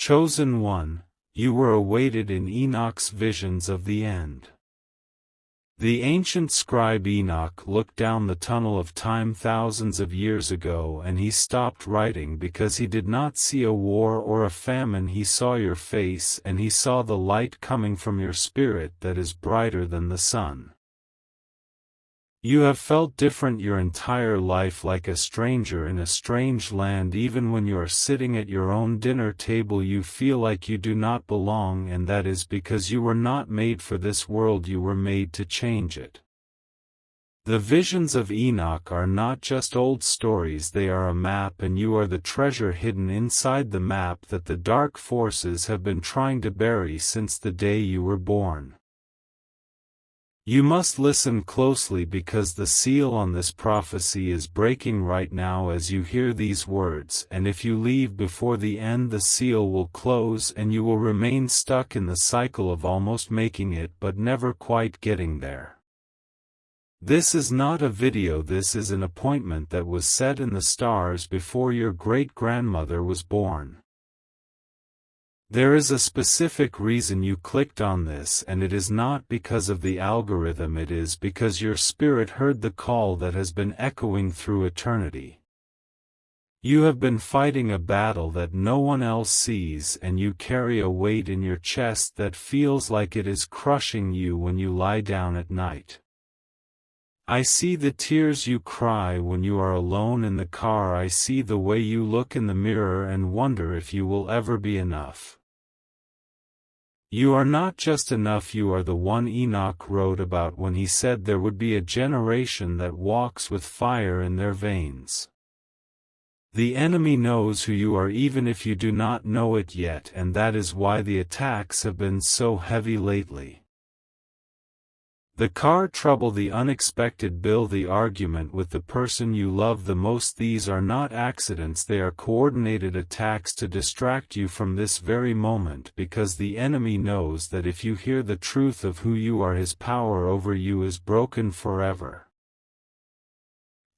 Chosen one, you were awaited in Enoch's visions of the end. The ancient scribe Enoch looked down the tunnel of time thousands of years ago, and he stopped writing because he did not see a war or a famine. He saw your face, and he saw the light coming from your spirit that is brighter than the sun. You have felt different your entire life, like a stranger in a strange land. Even when you are sitting at your own dinner table, you feel like you do not belong, and that is because you were not made for this world, you were made to change it. The visions of Enoch are not just old stories, they are a map, and you are the treasure hidden inside the map that the dark forces have been trying to bury since the day you were born. You must listen closely, because the seal on this prophecy is breaking right now as you hear these words, and if you leave before the end, the seal will close and you will remain stuck in the cycle of almost making it but never quite getting there. This is not a video, this is an appointment that was set in the stars before your great-grandmother was born. There is a specific reason you clicked on this, and it is not because of the algorithm, it is because your spirit heard the call that has been echoing through eternity. You have been fighting a battle that no one else sees, and you carry a weight in your chest that feels like it is crushing you when you lie down at night. I see the tears you cry when you are alone in the car. I see the way you look in the mirror and wonder if you will ever be enough. You are not just enough, you are the one Enoch wrote about when he said there would be a generation that walks with fire in their veins. The enemy knows who you are even if you do not know it yet, and that is why the attacks have been so heavy lately. The car trouble, the unexpected bill, the argument with the person you love the most, these are not accidents, they are coordinated attacks to distract you from this very moment, because the enemy knows that if you hear the truth of who you are, his power over you is broken forever.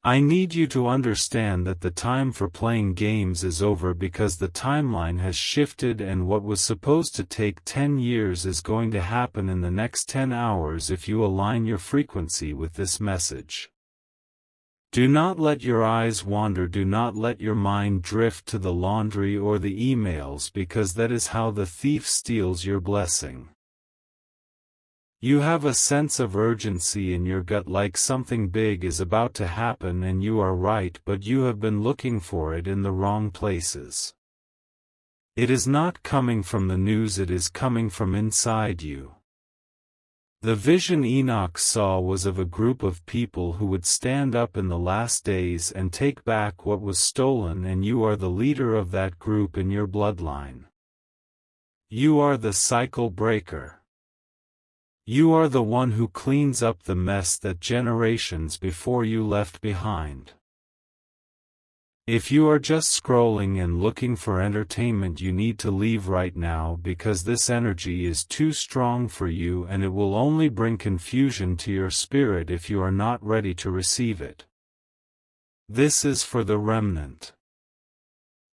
I need you to understand that the time for playing games is over, because the timeline has shifted, and what was supposed to take 10 years is going to happen in the next 10 hours if you align your frequency with this message. Do not let your eyes wander, do not let your mind drift to the laundry or the emails, because that is how the thief steals your blessing. You have a sense of urgency in your gut, like something big is about to happen, and you are right, but you have been looking for it in the wrong places. It is not coming from the news, it is coming from inside you. The vision Enoch saw was of a group of people who would stand up in the last days and take back what was stolen, and you are the leader of that group in your bloodline. You are the cycle breaker. You are the one who cleans up the mess that generations before you left behind. If you are just scrolling and looking for entertainment, you need to leave right now, because this energy is too strong for you, and it will only bring confusion to your spirit if you are not ready to receive it. This is for the remnant.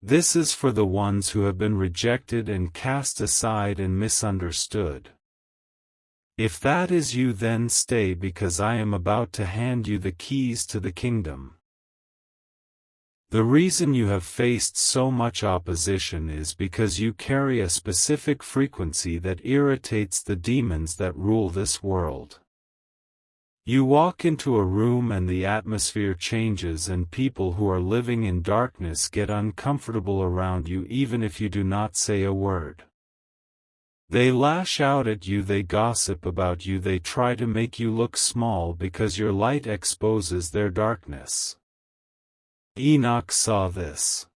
This is for the ones who have been rejected and cast aside and misunderstood. If that is you, then stay, because I am about to hand you the keys to the kingdom. The reason you have faced so much opposition is because you carry a specific frequency that irritates the demons that rule this world. You walk into a room and the atmosphere changes, and people who are living in darkness get uncomfortable around you even if you do not say a word. They lash out at you, they gossip about you, they try to make you look small because your light exposes their darkness. Enoch saw this.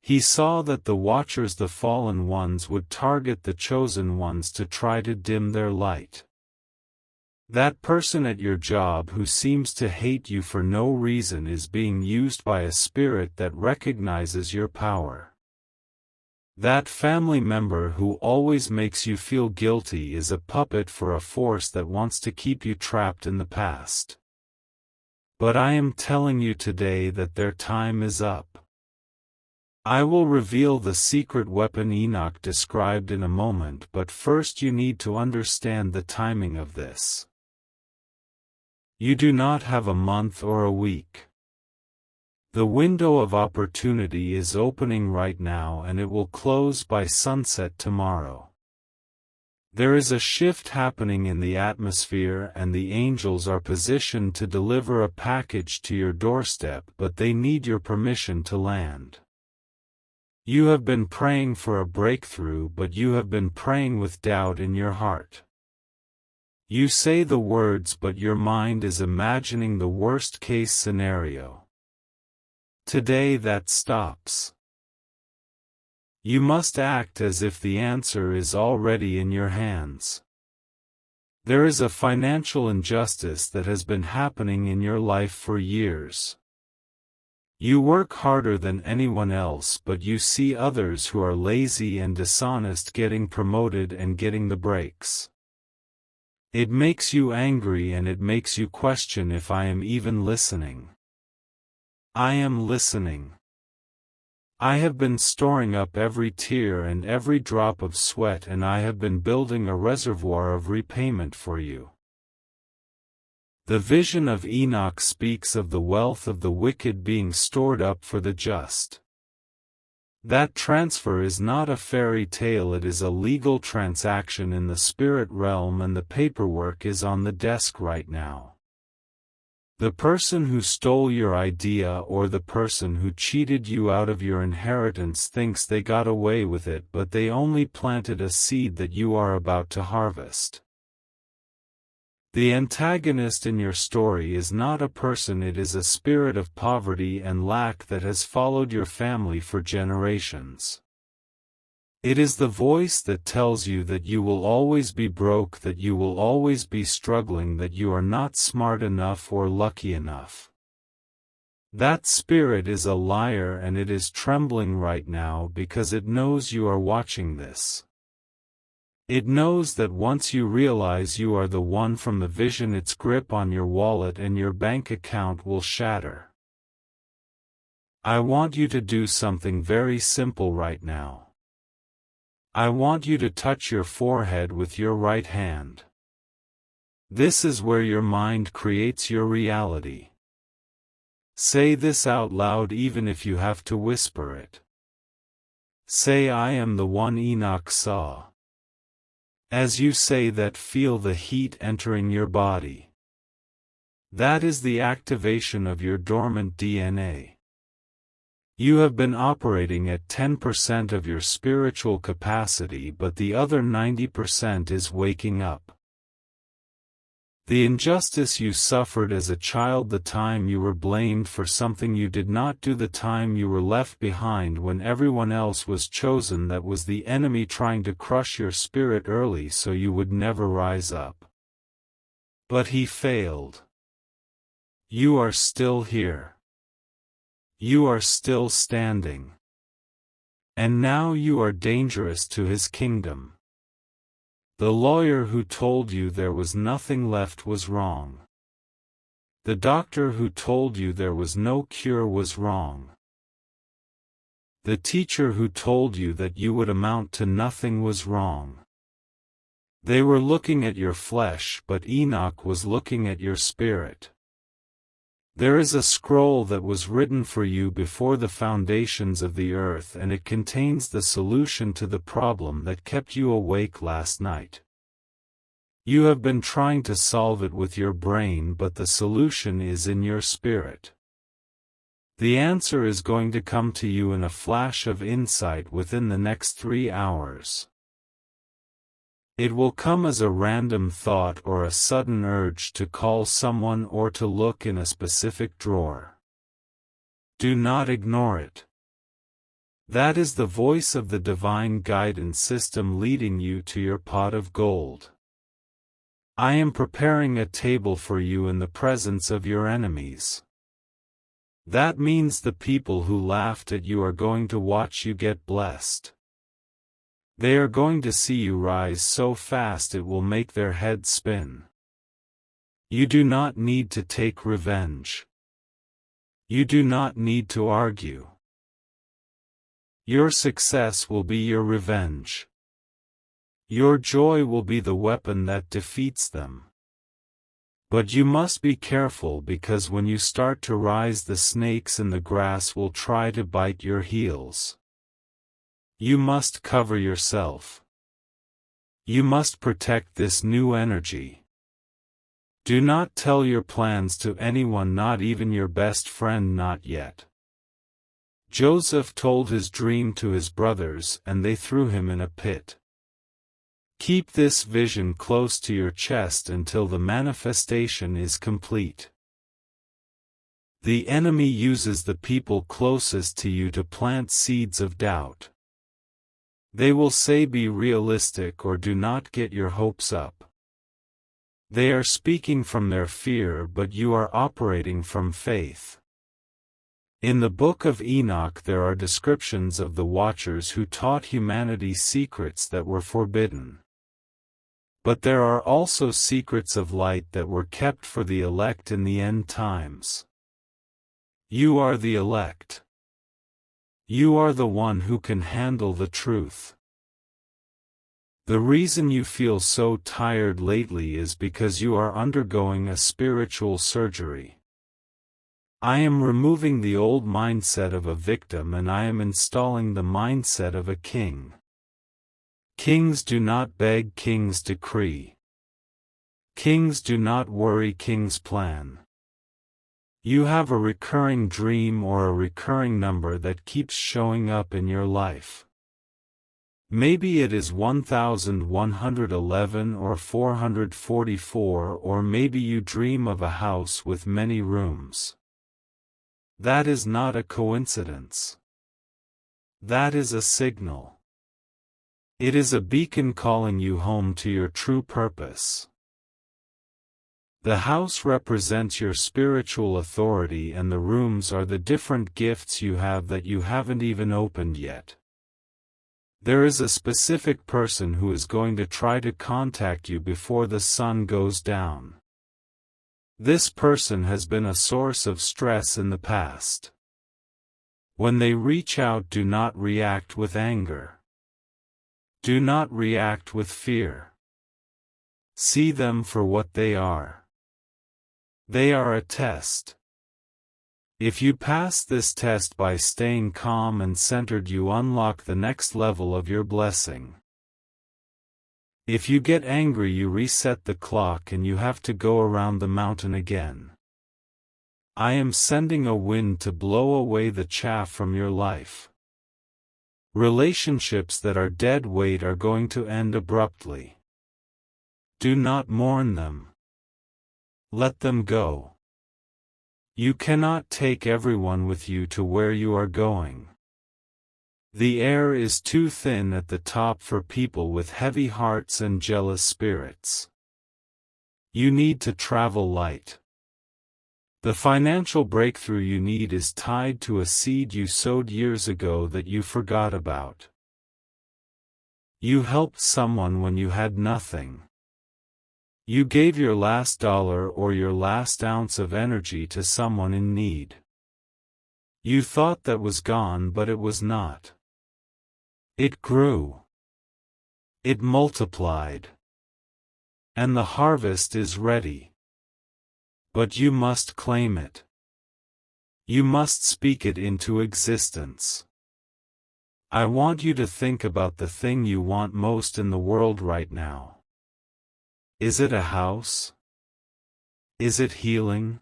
He saw that the Watchers, the fallen ones, would target the chosen ones to try to dim their light. That person at your job who seems to hate you for no reason is being used by a spirit that recognizes your power. That family member who always makes you feel guilty is a puppet for a force that wants to keep you trapped in the past. But I am telling you today that their time is up. I will reveal the secret weapon Enoch described in a moment, but first you need to understand the timing of this. You do not have a month or a week. The window of opportunity is opening right now and it will close by sunset tomorrow. There is a shift happening in the atmosphere and the angels are positioned to deliver a package to your doorstep, but they need your permission to land. You have been praying for a breakthrough, but you have been praying with doubt in your heart. You say the words, but your mind is imagining the worst-case scenario. Today that stops. You must act as if the answer is already in your hands. There is a financial injustice that has been happening in your life for years. You work harder than anyone else, but you see others who are lazy and dishonest getting promoted and getting the breaks. It makes you angry and it makes you question if I am even listening. I am listening. I have been storing up every tear and every drop of sweat, and I have been building a reservoir of repayment for you. The vision of Enoch speaks of the wealth of the wicked being stored up for the just. That transfer is not a fairy tale, it is a legal transaction in the spirit realm, and the paperwork is on the desk right now. The person who stole your idea or the person who cheated you out of your inheritance thinks they got away with it, but they only planted a seed that you are about to harvest. The antagonist in your story is not a person, it is a spirit of poverty and lack that has followed your family for generations. It is the voice that tells you that you will always be broke, that you will always be struggling, that you are not smart enough or lucky enough. That spirit is a liar and it is trembling right now because it knows you are watching this. It knows that once you realize you are the one from the vision, its grip on your wallet and your bank account will shatter. I want you to do something very simple right now. I want you to touch your forehead with your right hand. This is where your mind creates your reality. Say this out loud even if you have to whisper it. Say, I am the one Enoch saw. As you say that, feel the heat entering your body. That is the activation of your dormant DNA. You have been operating at 10% of your spiritual capacity, but the other 90% is waking up. The injustice you suffered as a child, the time you were blamed for something you did not do, the time you were left behind when everyone else was chosen, that was the enemy trying to crush your spirit early so you would never rise up. But he failed. You are still here. You are still standing. And now you are dangerous to his kingdom. The lawyer who told you there was nothing left was wrong. The doctor who told you there was no cure was wrong. The teacher who told you that you would amount to nothing was wrong. They were looking at your flesh, but Enoch was looking at your spirit. There is a scroll that was written for you before the foundations of the earth, and it contains the solution to the problem that kept you awake last night. You have been trying to solve it with your brain, but the solution is in your spirit. The answer is going to come to you in a flash of insight within the next 3 hours. It will come as a random thought or a sudden urge to call someone or to look in a specific drawer. Do not ignore it. That is the voice of the divine guidance system leading you to your pot of gold. I am preparing a table for you in the presence of your enemies. That means the people who laughed at you are going to watch you get blessed. They are going to see you rise so fast it will make their heads spin. You do not need to take revenge. You do not need to argue. Your success will be your revenge. Your joy will be the weapon that defeats them. But you must be careful, because when you start to rise, the snakes in the grass will try to bite your heels. You must cover yourself. You must protect this new energy. Do not tell your plans to anyone, not even your best friend, not yet. Joseph told his dream to his brothers, and they threw him in a pit. Keep this vision close to your chest until the manifestation is complete. The enemy uses the people closest to you to plant seeds of doubt. They will say, be realistic or do not get your hopes up. They are speaking from their fear, but you are operating from faith. In the book of Enoch there are descriptions of the watchers who taught humanity secrets that were forbidden. But there are also secrets of light that were kept for the elect in the end times. You are the elect. You are the one who can handle the truth. The reason you feel so tired lately is because you are undergoing a spiritual surgery. I am removing the old mindset of a victim and I am installing the mindset of a king. Kings do not beg, kings decree. Kings do not worry, kings plan. You have a recurring dream or a recurring number that keeps showing up in your life. Maybe it is 1111 or 444, or maybe you dream of a house with many rooms. That is not a coincidence. That is a signal. It is a beacon calling you home to your true purpose. The house represents your spiritual authority, and the rooms are the different gifts you have that you haven't even opened yet. There is a specific person who is going to try to contact you before the sun goes down. This person has been a source of stress in the past. When they reach out, do not react with anger. Do not react with fear. See them for what they are. They are a test. If you pass this test by staying calm and centered, you unlock the next level of your blessing. If you get angry, you reset the clock and you have to go around the mountain again. I am sending a wind to blow away the chaff from your life. Relationships that are dead weight are going to end abruptly. Do not mourn them. Let them go. You cannot take everyone with you to where you are going. The air is too thin at the top for people with heavy hearts and jealous spirits. You need to travel light. The financial breakthrough you need is tied to a seed you sowed years ago that you forgot about. You helped someone when you had nothing. You gave your last dollar or your last ounce of energy to someone in need. You thought that was gone, but it was not. It grew. It multiplied. And the harvest is ready. But you must claim it. You must speak it into existence. I want you to think about the thing you want most in the world right now. Is it a house? Is it healing?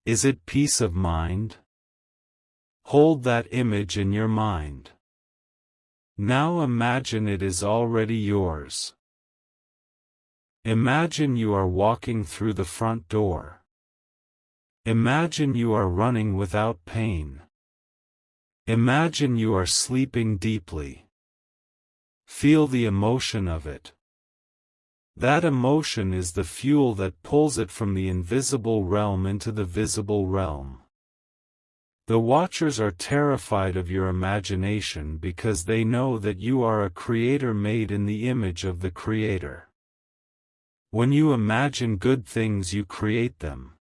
Is it peace of mind? Hold that image in your mind. Now imagine it is already yours. Imagine you are walking through the front door. Imagine you are running without pain. Imagine you are sleeping deeply. Feel the emotion of it. That emotion is the fuel that pulls it from the invisible realm into the visible realm. The watchers are terrified of your imagination because they know that you are a creator made in the image of the Creator. When you imagine good things, you create them.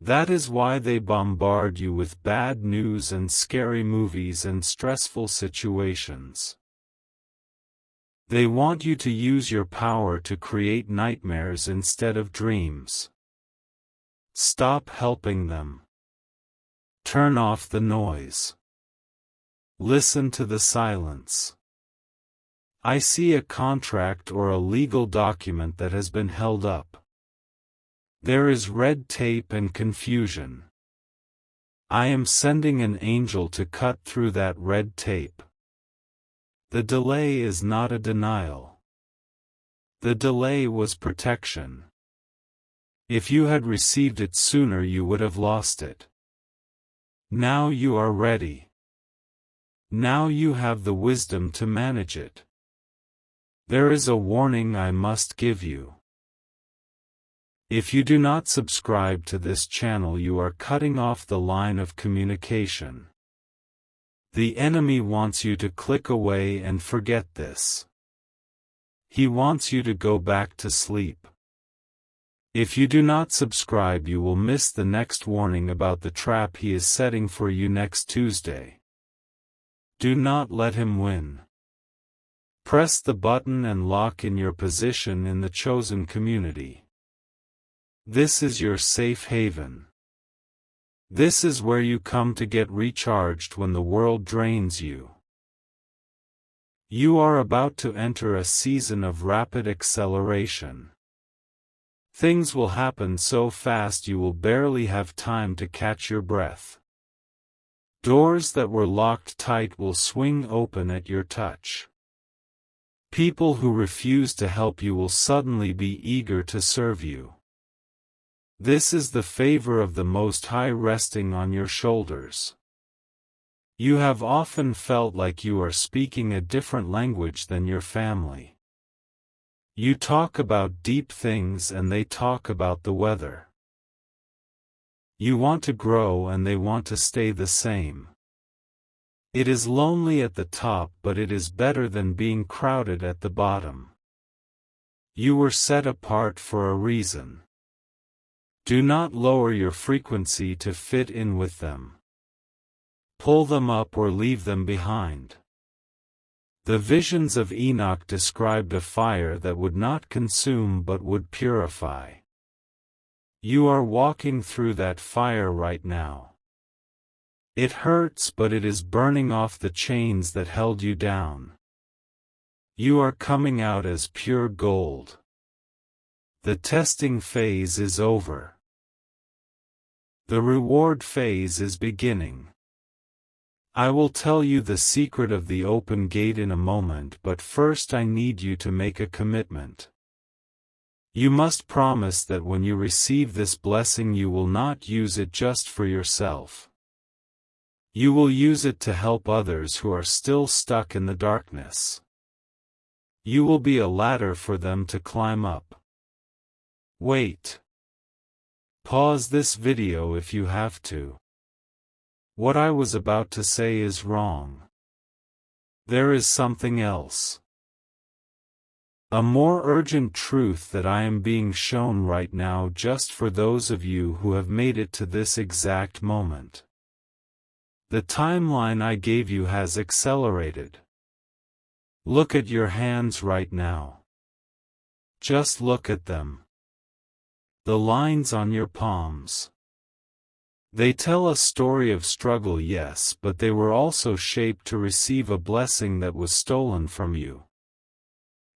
That is why they bombard you with bad news and scary movies and stressful situations. They want you to use your power to create nightmares instead of dreams. Stop helping them. Turn off the noise. Listen to the silence. I see a contract or a legal document that has been held up. There is red tape and confusion. I am sending an angel to cut through that red tape. The delay is not a denial. The delay was protection. If you had received it sooner, you would have lost it. Now you are ready. Now you have the wisdom to manage it. There is a warning I must give you. If you do not subscribe to this channel, you are cutting off the line of communication. The enemy wants you to click away and forget this. He wants you to go back to sleep. If you do not subscribe, you will miss the next warning about the trap he is setting for you next Tuesday. Do not let him win. Press the button and lock in your position in the chosen community. This is your safe haven. This is where you come to get recharged when the world drains you. You are about to enter a season of rapid acceleration. Things will happen so fast you will barely have time to catch your breath. Doors that were locked tight will swing open at your touch. People who refuse to help you will suddenly be eager to serve you. This is the favor of the Most High resting on your shoulders. You have often felt like you are speaking a different language than your family. You talk about deep things and they talk about the weather. You want to grow and they want to stay the same. It is lonely at the top, but it is better than being crowded at the bottom. You were set apart for a reason. Do not lower your frequency to fit in with them. Pull them up or leave them behind. The visions of Enoch described a fire that would not consume but would purify. You are walking through that fire right now. It hurts, but it is burning off the chains that held you down. You are coming out as pure gold. The testing phase is over. The reward phase is beginning. I will tell you the secret of the open gate in a moment, but first I need you to make a commitment. You must promise that when you receive this blessing you will not use it just for yourself. You will use it to help others who are still stuck in the darkness. You will be a ladder for them to climb up. Wait. Pause this video if you have to. What I was about to say is wrong. There is something else. A more urgent truth that I am being shown right now just for those of you who have made it to this exact moment. The timeline I gave you has accelerated. Look at your hands right now. Just look at them. The lines on your palms. They tell a story of struggle, yes, but they were also shaped to receive a blessing that was stolen from you.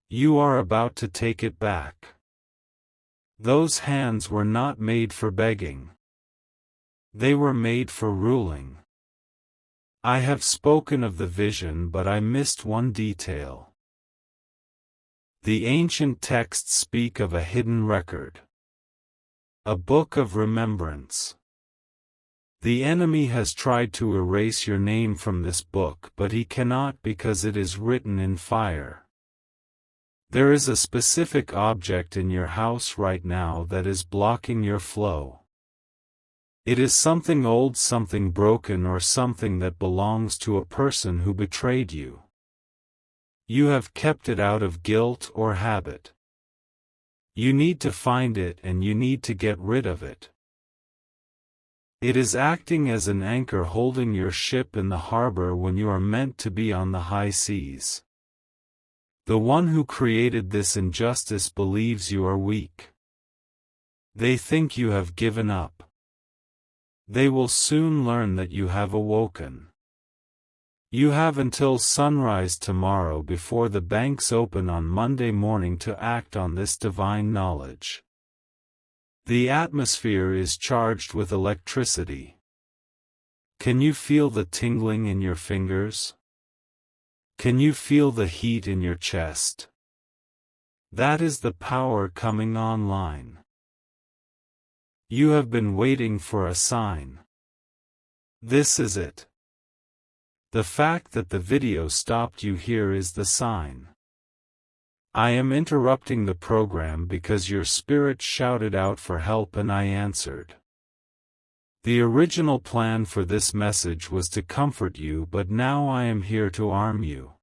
You are about to take it back. Those hands were not made for begging. They were made for ruling. I have spoken of the vision, but I missed one detail. The ancient texts speak of a hidden record. A book of remembrance. The enemy has tried to erase your name from this book, but he cannot because it is written in fire. There is a specific object in your house right now that is blocking your flow. It is something old, something broken, or something that belongs to a person who betrayed you. You have kept it out of guilt or habit. You need to find it and you need to get rid of it. It is acting as an anchor holding your ship in the harbor when you are meant to be on the high seas. The one who created this injustice believes you are weak. They think you have given up. They will soon learn that you have awoken. You have until sunrise tomorrow before the banks open on Monday morning to act on this divine knowledge. The atmosphere is charged with electricity. Can you feel the tingling in your fingers? Can you feel the heat in your chest? That is the power coming online. You have been waiting for a sign. This is it. The fact that the video stopped you here is the sign. I am interrupting the program because your spirit shouted out for help and I answered. The original plan for this message was to comfort you, but now I am here to arm you.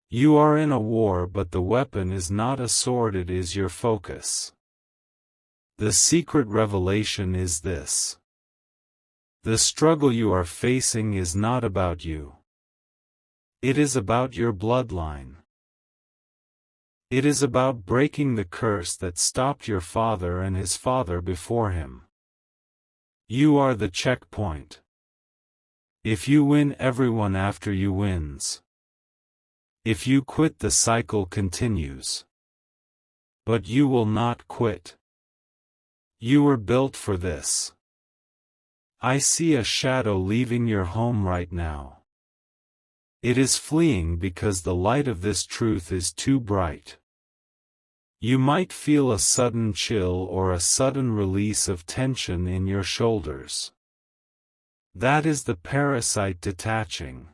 You are in a war, but the weapon is not a sword, it is your focus. The secret revelation is this. The struggle you are facing is not about you. It is about your bloodline. It is about breaking the curse that stopped your father and his father before him. You are the checkpoint. If you win, everyone after you wins. If you quit, the cycle continues. But you will not quit. You were built for this. I see a shadow leaving your home right now. It is fleeing because the light of this truth is too bright. You might feel a sudden chill or a sudden release of tension in your shoulders. That is the parasite detaching.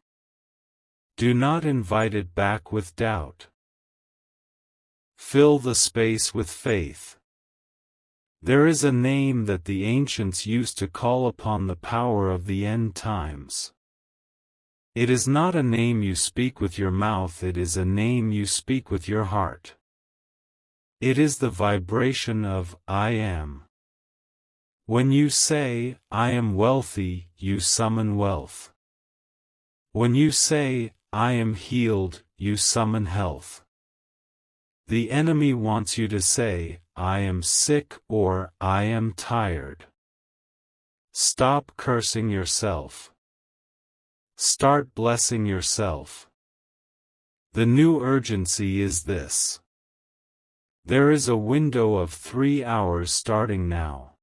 Do not invite it back with doubt. Fill the space with faith. There is a name that the ancients used to call upon the power of the end times. It is not a name you speak with your mouth, it is a name you speak with your heart. It is the vibration of I am. When you say, I am wealthy, you summon wealth. When you say, I am healed, you summon health. The enemy wants you to say, I am sick or I am tired. Stop cursing yourself. Start blessing yourself. The new urgency is this. There is a window of 3 hours starting now.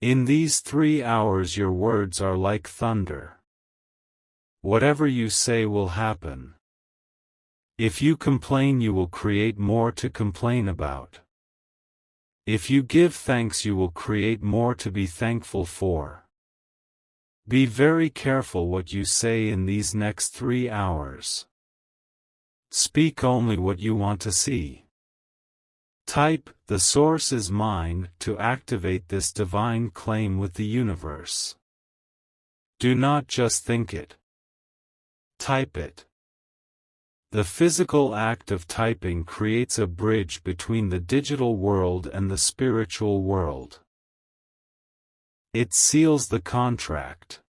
In these 3 hours your words are like thunder. Whatever you say will happen. If you complain, you will create more to complain about. If you give thanks, you will create more to be thankful for. Be very careful what you say in these next 3 hours. Speak only what you want to see. Type, "The source is mine," to activate this divine claim with the universe. Do not just think it. Type it. The physical act of typing creates a bridge between the digital world and the spiritual world. It seals the contract.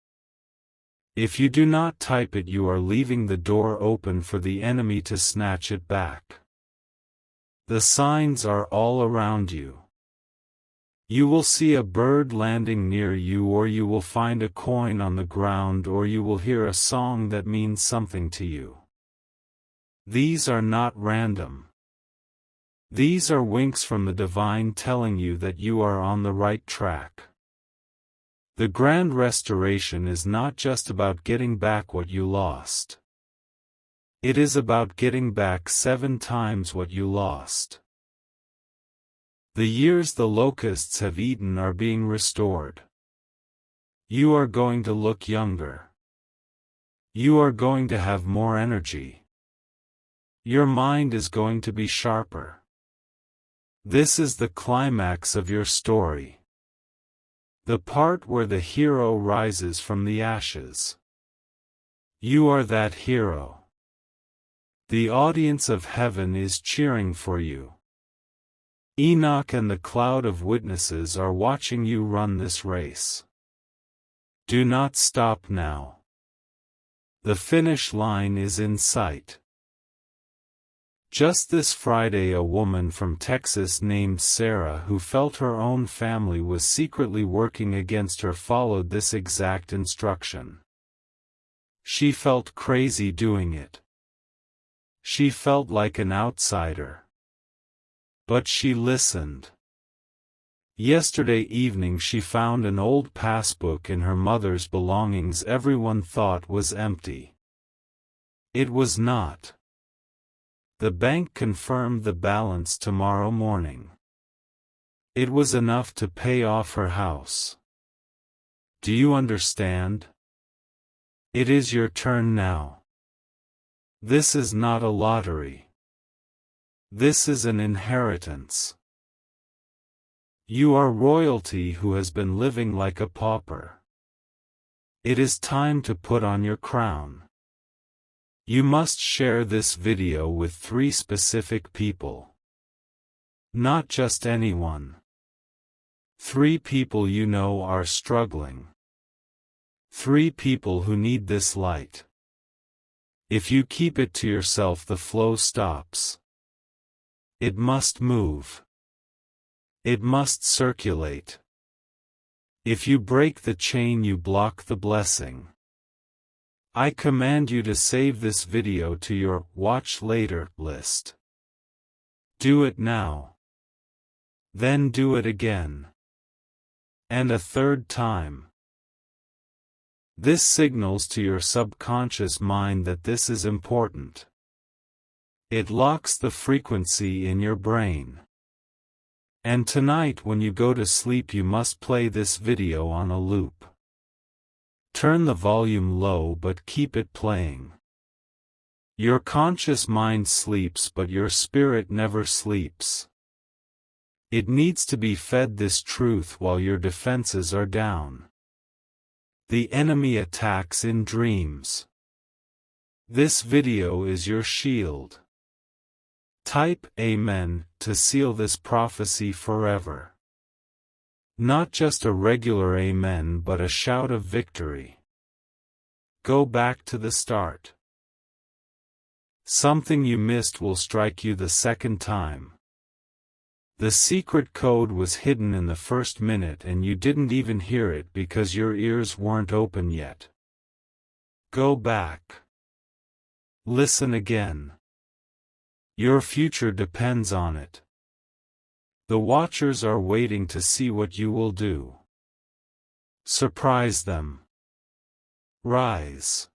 If you do not type it, you are leaving the door open for the enemy to snatch it back. The signs are all around you. You will see a bird landing near you, or you will find a coin on the ground, or you will hear a song that means something to you. These are not random. These are winks from the divine telling you that you are on the right track. The grand restoration is not just about getting back what you lost. It is about getting back 7 times what you lost. The years the locusts have eaten are being restored. You are going to look younger. You are going to have more energy. Your mind is going to be sharper. This is the climax of your story. The part where the hero rises from the ashes. You are that hero. The audience of heaven is cheering for you. Enoch and the cloud of witnesses are watching you run this race. Do not stop now. The finish line is in sight. Just this Friday, a woman from Texas named Sarah, who felt her own family was secretly working against her, followed this exact instruction. She felt crazy doing it. She felt like an outsider. But she listened. Yesterday evening she found an old passbook in her mother's belongings everyone thought was empty. It was not. The bank confirmed the balance tomorrow morning. It was enough to pay off her house. Do you understand? It is your turn now. This is not a lottery. This is an inheritance. You are royalty who has been living like a pauper. It is time to put on your crown. You must share this video with 3 specific people. Not just anyone. 3 people you know are struggling. 3 people who need this light. If you keep it to yourself, the flow stops. It must move. It must circulate. If you break the chain, you block the blessing. I command you to save this video to your watch later list. Do it now. Then do it again. And a 3rd time. This signals to your subconscious mind that this is important. It locks the frequency in your brain. And tonight when you go to sleep, you must play this video on a loop. Turn the volume low but keep it playing. Your conscious mind sleeps but your spirit never sleeps. It needs to be fed this truth while your defenses are down. The enemy attacks in dreams. This video is your shield. Type Amen to seal this prophecy forever. Not just a regular amen but a shout of victory. Go back to the start. Something you missed will strike you the 2nd time. The secret code was hidden in the 1st minute and you didn't even hear it because your ears weren't open yet. Go back. Listen again. Your future depends on it. The watchers are waiting to see what you will do. Surprise them. Rise.